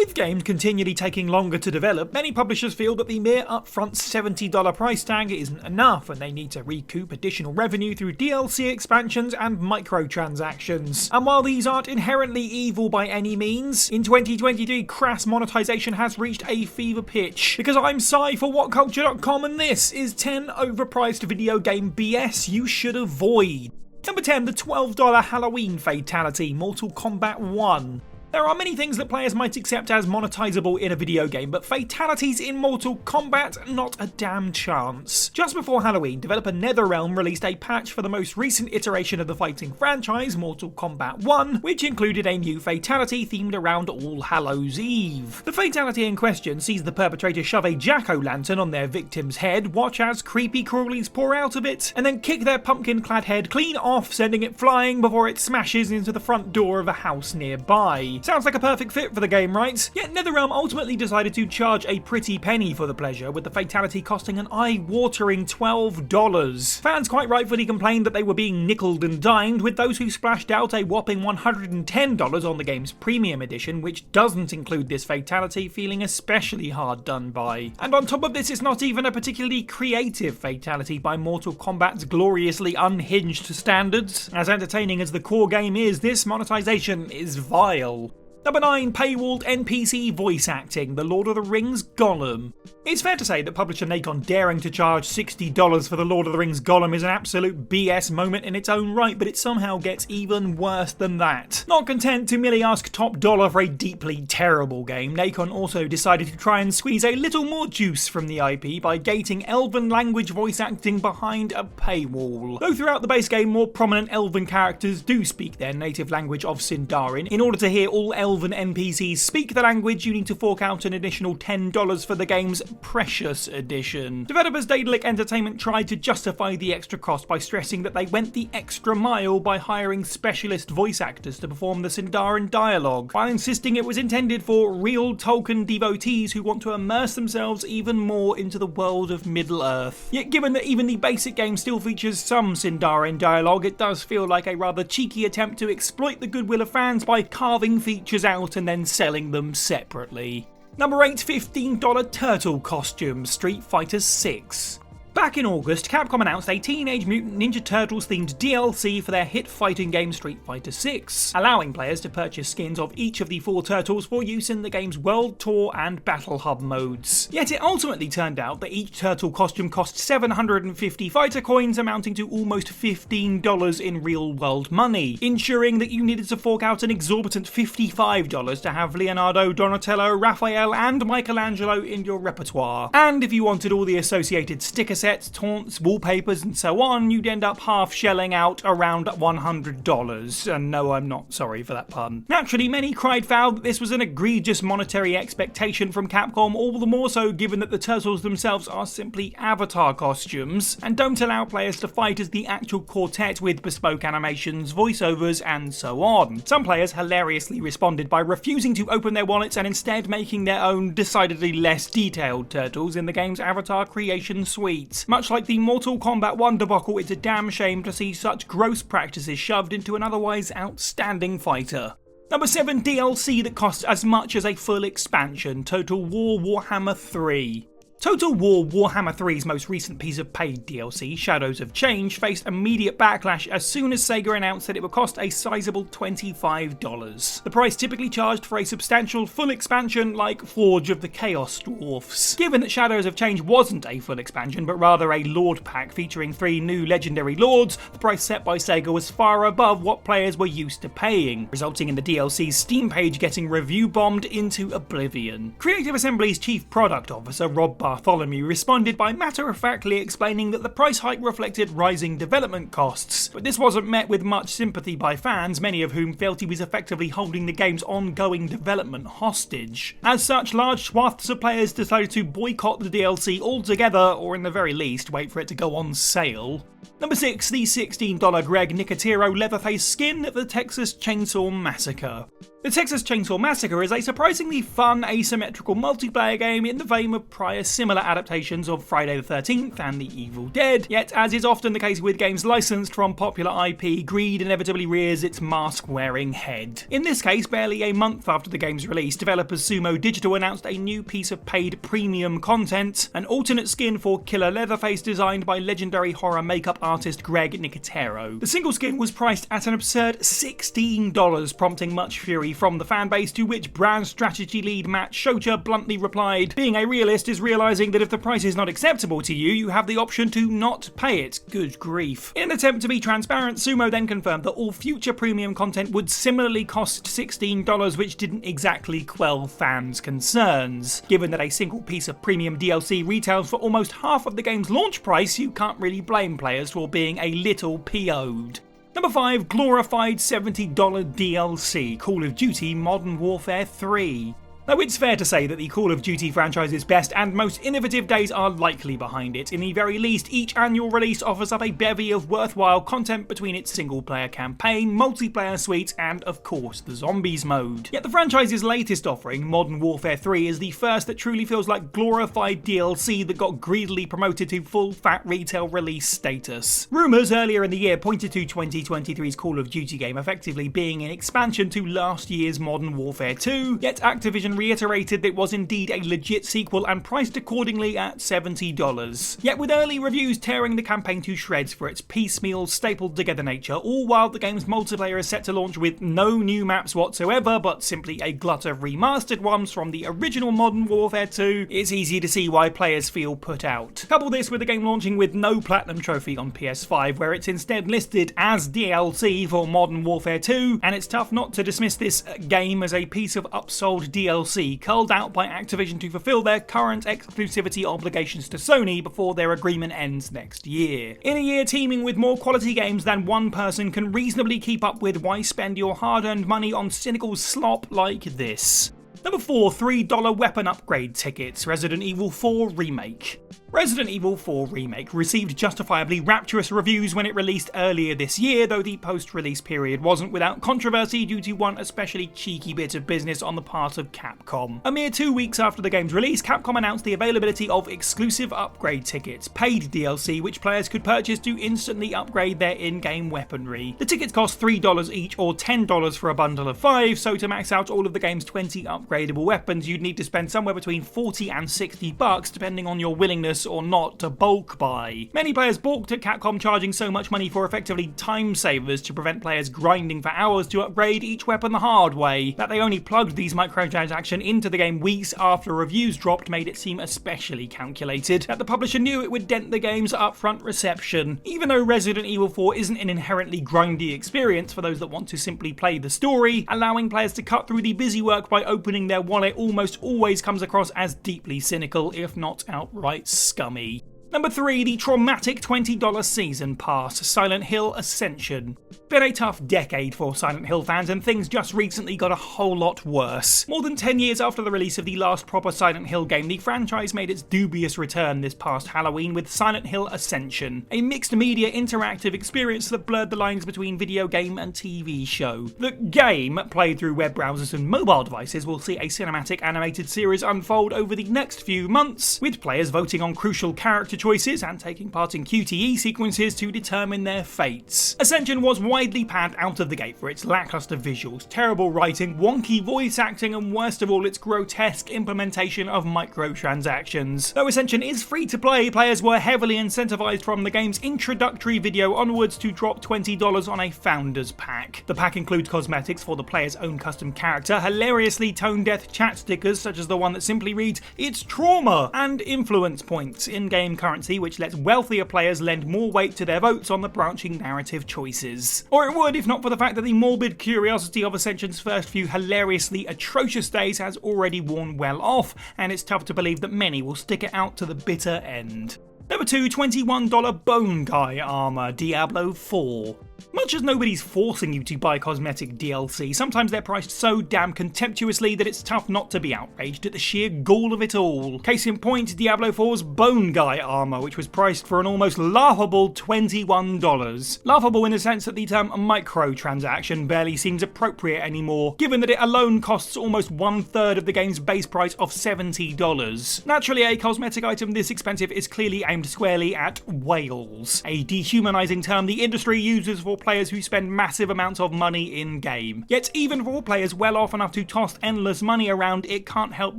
With games continually taking longer to develop, many publishers feel that the mere upfront $70 price tag isn't enough and they need to recoup additional revenue through DLC expansions and microtransactions. And while these aren't inherently evil by any means, in 2023 crass monetization has reached a fever pitch. Because I'm Sai for WhatCulture.com and this is 10 overpriced video game BS you should avoid. Number 10, the $12 Halloween fatality, Mortal Kombat 1. There are many things that players might accept as monetizable in a video game, but fatalities in Mortal Kombat, not a damn chance. Just before Halloween, developer NetherRealm released a patch for the most recent iteration of the fighting franchise, Mortal Kombat 1, which included a new fatality themed around All Hallows Eve. The fatality in question sees the perpetrator shove a jack-o'-lantern on their victim's head, watch as creepy crawlies pour out of it, and then kick their pumpkin-clad head clean off, sending it flying before it smashes into the front door of a house nearby. Sounds like a perfect fit for the game, right? Yet NetherRealm ultimately decided to charge a pretty penny for the pleasure, with the fatality costing an eye-watering $12. Fans quite rightfully complained that they were being nickeled and dimed, with those who splashed out a whopping $110 on the game's premium edition, which doesn't include this fatality, feeling especially hard done by. And on top of this, it's not even a particularly creative fatality by Mortal Kombat's gloriously unhinged standards. As entertaining as the core game is, this monetization is vile. Number 9, paywalled NPC voice acting, The Lord of the Rings Golem. It's fair to say that publisher Nacon daring to charge $60 for The Lord of the Rings Golem is an absolute BS moment in its own right, but it somehow gets even worse than that. Not content to merely ask top dollar for a deeply terrible game, Nacon also decided to try and squeeze a little more juice from the IP by gating Elven language voice acting behind a paywall. Though throughout the base game, more prominent Elven characters do speak their native language of Sindarin, in order to hear all Elven NPCs speak the language, you need to fork out an additional $10 for the game's Precious Edition. Developers Daedalic Entertainment tried to justify the extra cost by stressing that they went the extra mile by hiring specialist voice actors to perform the Sindarin dialogue, while insisting it was intended for real Tolkien devotees who want to immerse themselves even more into the world of Middle-earth. Yet given that even the basic game still features some Sindarin dialogue, it does feel like a rather cheeky attempt to exploit the goodwill of fans by carving features out and then selling them separately. Number 8, $15 turtle costume, Street Fighter 6. Back in August, Capcom announced a Teenage Mutant Ninja Turtles themed DLC for their hit fighting game Street Fighter 6, allowing players to purchase skins of each of the 4 turtles for use in the game's World Tour and Battle Hub modes. Yet it ultimately turned out that each turtle costume cost 750 fighter coins, amounting to almost $15 in real-world money, ensuring that you needed to fork out an exorbitant $55 to have Leonardo, Donatello, Raphael and Michelangelo in your repertoire. And if you wanted all the associated sticker sets, taunts, wallpapers and so on, you'd end up half shelling out around $100. And no, I'm not sorry for that pun. Naturally, many cried foul that this was an egregious monetary expectation from Capcom, all the more so given that the turtles themselves are simply avatar costumes, and don't allow players to fight as the actual quartet with bespoke animations, voiceovers and so on. Some players hilariously responded by refusing to open their wallets and instead making their own decidedly less detailed turtles in the game's avatar creation suite. Much like the Mortal Kombat 1 debacle, it's a damn shame to see such gross practices shoved into an otherwise outstanding fighter. Number 7, DLC that costs as much as a full expansion, Total War Warhammer 3. Total War Warhammer 3's most recent piece of paid DLC, Shadows of Change, faced immediate backlash as soon as Sega announced that it would cost a sizable $25. The price typically charged for a substantial full expansion like Forge of the Chaos Dwarfs. Given that Shadows of Change wasn't a full expansion but rather a Lord pack featuring 3 new legendary lords, the price set by Sega was far above what players were used to paying, resulting in the DLC's Steam page getting review bombed into oblivion. Creative Assembly's chief product officer, Rob Bartholomew, responded by matter-of-factly explaining that the price hike reflected rising development costs, but this wasn't met with much sympathy by fans, many of whom felt he was effectively holding the game's ongoing development hostage. As such, large swaths of players decided to boycott the DLC altogether, or in the very least, wait for it to go on sale. Number 6, the $16 Greg Nicotero Leatherface skin of the Texas Chainsaw Massacre. The Texas Chainsaw Massacre is a surprisingly fun, asymmetrical multiplayer game in the vein of prior similar adaptations of Friday the 13th and The Evil Dead, yet as is often the case with games licensed from popular IP, greed inevitably rears its mask-wearing head. In this case, barely a month after the game's release, developers Sumo Digital announced a new piece of paid premium content, an alternate skin for Killer Leatherface designed by legendary horror makeup artist Greg Nicotero. The single skin was priced at an absurd $16, prompting much fury from the fanbase, to which brand strategy lead Matt Shocher bluntly replied, "Being a realist is realising that if the price is not acceptable to you, you have the option to not pay it." Good grief. In an attempt to be transparent, Sumo then confirmed that all future premium content would similarly cost $16, which didn't exactly quell fans' concerns. Given that a single piece of premium DLC retails for almost half of the game's launch price, you can't really blame players for being a little PO'd. Number 5, glorified $70 DLC, Call of Duty Modern Warfare 3. Though it's fair to say that the Call of Duty franchise's best and most innovative days are likely behind it. In the very least, each annual release offers up a bevy of worthwhile content between its single-player campaign, multiplayer suite, and of course the Zombies mode. Yet the franchise's latest offering, Modern Warfare 3, is the first that truly feels like glorified DLC that got greedily promoted to full-fat retail release status. Rumours earlier in the year pointed to 2023's Call of Duty game effectively being an expansion to last year's Modern Warfare 2, yet Activision reiterated that it was indeed a legit sequel and priced accordingly at $70. Yet with early reviews tearing the campaign to shreds for its piecemeal, stapled together nature, all while the game's multiplayer is set to launch with no new maps whatsoever, but simply a glut of remastered ones from the original Modern Warfare 2, it's easy to see why players feel put out. Couple this with the game launching with no Platinum Trophy on PS5, where it's instead listed as DLC for Modern Warfare 2, and it's tough not to dismiss this game as a piece of upsold DLC culled out by Activision to fulfill their current exclusivity obligations to Sony before their agreement ends next year. In a year teeming with more quality games than one person can reasonably keep up with, why spend your hard-earned money on cynical slop like this? Number 4, $3 weapon upgrade tickets, Resident Evil 4 Remake. Resident Evil 4 Remake received justifiably rapturous reviews when it released earlier this year, though the post-release period wasn't without controversy due to one especially cheeky bit of business on the part of Capcom. A mere 2 weeks after the game's release, Capcom announced the availability of exclusive upgrade tickets, paid DLC, which players could purchase to instantly upgrade their in-game weaponry. The tickets cost $3 each or $10 for a bundle of 5, so to max out all of the game's 20 upgradable weapons, you'd need to spend somewhere between $40 and $60 depending on your willingness or not to bulk buy. Many players balked at Capcom charging so much money for effectively time savers to prevent players grinding for hours to upgrade each weapon the hard way. That they only plugged these microtransactions into the game weeks after reviews dropped made it seem especially calculated. That the publisher knew it would dent the game's upfront reception. Even though Resident Evil 4 isn't an inherently grindy experience for those that want to simply play the story, allowing players to cut through the busy work by opening their wallet almost always comes across as deeply cynical, if not outright scummy. Number 3, the traumatic $20 season pass, Silent Hill Ascension. Been a tough decade for Silent Hill fans, and things just recently got a whole lot worse. More than 10 years after the release of the last proper Silent Hill game, the franchise made its dubious return this past Halloween with Silent Hill Ascension, a mixed media interactive experience that blurred the lines between video game and TV show. The game, played through web browsers and mobile devices, will see a cinematic animated series unfold over the next few months, with players voting on crucial character choices and taking part in QTE sequences to determine their fates. Ascension was widely panned out of the gate for its lackluster visuals, terrible writing, wonky voice acting, and worst of all, its grotesque implementation of microtransactions. Though Ascension is free to play, players were heavily incentivized from the game's introductory video onwards to drop $20 on a Founders Pack. The pack includes cosmetics for the player's own custom character, hilariously tone-deaf chat stickers such as the one that simply reads, "It's trauma," and influence points, in-game currency which lets wealthier players lend more weight to their votes on the branching narrative choices. Or it would if not for the fact that the morbid curiosity of Ascension's first few hilariously atrocious days has already worn well off, and it's tough to believe that many will stick it out to the bitter end. Number 2, $21 Bone Guy armor, Diablo IV. Much as nobody's forcing you to buy cosmetic DLC, sometimes they're priced so damn contemptuously that it's tough not to be outraged at the sheer gall of it all. Case in point, Diablo IV's Bone Guy armor, which was priced for an almost laughable $21. Laughable in the sense that the term microtransaction barely seems appropriate anymore, given that it alone costs almost 1/3 of the game's base price of $70. Naturally, a cosmetic item this expensive is clearly aimed squarely at whales, a dehumanizing term the industry uses for players who spend massive amounts of money in-game. Yet even for players well off enough to toss endless money around, it can't help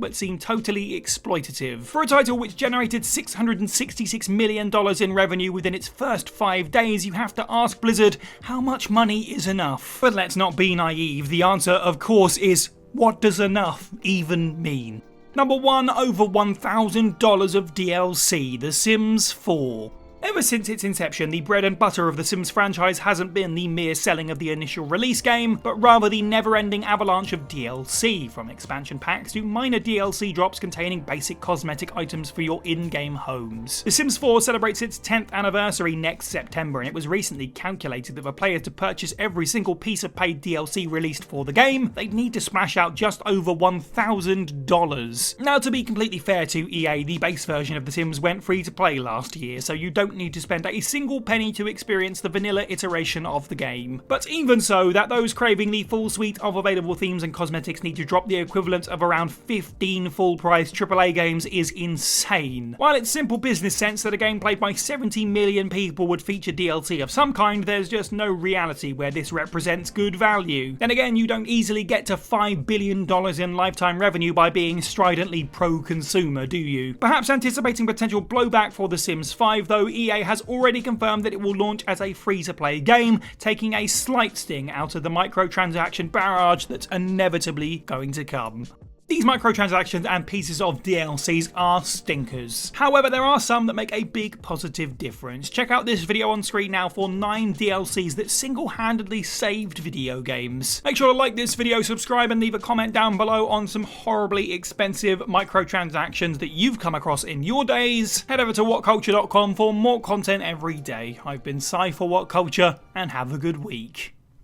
but seem totally exploitative. For a title which generated $666 million in revenue within its first 5 days, you have to ask Blizzard, how much money is enough? But let's not be naive, the answer of course is, what does enough even mean? Number 1, over $1,000 of DLC, The Sims 4. Ever since its inception, the bread and butter of the Sims franchise hasn't been the mere selling of the initial release game, but rather the never-ending avalanche of DLC, from expansion packs to minor DLC drops containing basic cosmetic items for your in-game homes. The Sims 4 celebrates its 10th anniversary next September, and it was recently calculated that for players to purchase every single piece of paid DLC released for the game, they'd need to smash out just over $1,000. Now, to be completely fair to EA, the base version of The Sims went free to play last year, so you don't need to spend a single penny to experience the vanilla iteration of the game. But even so, that those craving the full suite of available themes and cosmetics need to drop the equivalent of around 15 full-price AAA games is insane. While it's simple business sense that a game played by 70 million people would feature DLC of some kind, there's just no reality where this represents good value. Then again, you don't easily get to $5 billion in lifetime revenue by being stridently pro-consumer, do you? Perhaps anticipating potential blowback for The Sims 5 though, EA has already confirmed that it will launch as a free-to-play game, taking a slight sting out of the microtransaction barrage that's inevitably going to come. These microtransactions and pieces of DLCs are stinkers. However, there are some that make a big positive difference. Check out this video on screen now for 9 DLCs that single-handedly saved video games. Make sure to like this video, subscribe, and leave a comment down below on some horribly expensive microtransactions that you've come across in your days. Head over to WhatCulture.com for more content every day. I've been Cy for WhatCulture, and have a good week.